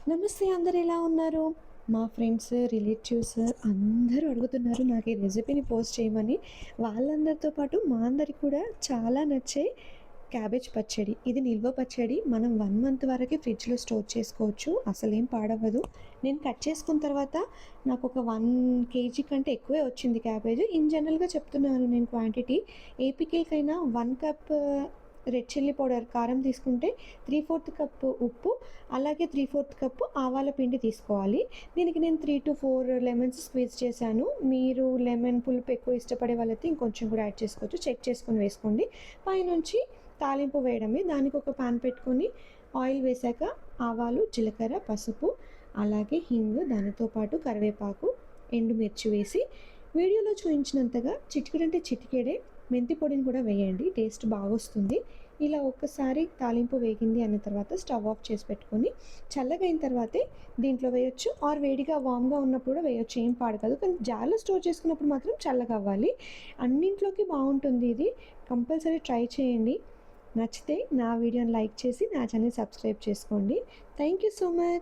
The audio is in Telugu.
నమస్తే, అందరు ఎలా ఉన్నారు? మా ఫ్రెండ్స్, రిలేటివ్స్ అందరూ అడుగుతున్నారు నాకు ఈ రెసిపీని పోస్ట్ చేయమని. వాళ్ళందరితో పాటు మా అందరికి కూడా చాలా నచ్చే క్యాబేజ్ పచ్చడి. ఇది నిల్వ పచ్చడి. మనం 1 మంత్ వరకే ఫ్రిడ్జ్‌లో స్టోర్ చేసుకోవచ్చు. అసలేం పాడవ్వదు. నేను కట్ చేసుకున్న తర్వాత నాకొక 1 కేజీ కంటే ఎక్కువే వచ్చింది క్యాబేజ్. ఇన్ జనరల్‌గా చెప్తున్నాను నేను క్వాంటిటీ. ఏ పికిల్‌కైనా 1 కప్ రెడ్ చిల్లీ పౌడర్ కారం తీసుకుంటే 3/4 కప్పు ఉప్పు, అలాగే 3/4 కప్పు ఆవాల పిండి తీసుకోవాలి. దీనికి నేను 3-4 లెమన్స్ స్క్వీజ్ చేశాను. మీరు లెమన్ పులుపు ఎక్కువ ఇష్టపడే వాళ్ళైతే ఇంకొంచెం కూడా యాడ్ చేసుకోవచ్చు. చెక్ చేసుకొని వేసుకోండి. పైనుంచి తాలింపు వేయడమే. దానికి ఒక పాన్ పెట్టుకొని ఆయిల్ వేశాక ఆవాలు, జీలకర్ర, పసుపు, అలాగే హింగ్, దానితో పాటు కరివేపాకు, ఎండుమిర్చి వేసి వీడియోలో చూపించినంతగా చిటికెడంటే చిటికెడే మెంతి పొడిని కూడా వేయండి. టేస్ట్ బాగొస్తుంది. ఇలా ఒక్కసారి తాలింపు వేగింది అన్న తర్వాత స్టవ్ ఆఫ్ చేసి పెట్టుకొని చల్లగైన తర్వాతే దీంట్లో వేయొచ్చు. ఆర్ వేడిగా వామ్‌గా ఉన్నప్పుడు కూడా వేయొచ్చు. ఏం పాడు కాదు. కానీ జార్‌లో స్టోర్ చేసుకున్నప్పుడు మాత్రం చల్లగా అవ్వాలి. అన్నింట్లోకి బావుంటుంది ఇది. కంపల్సరీ ట్రై చేయండి. నచ్చితే నా వీడియోని లైక్ చేసి నా ఛానెల్ సబ్స్క్రైబ్ చేసుకోండి. Thank you so much.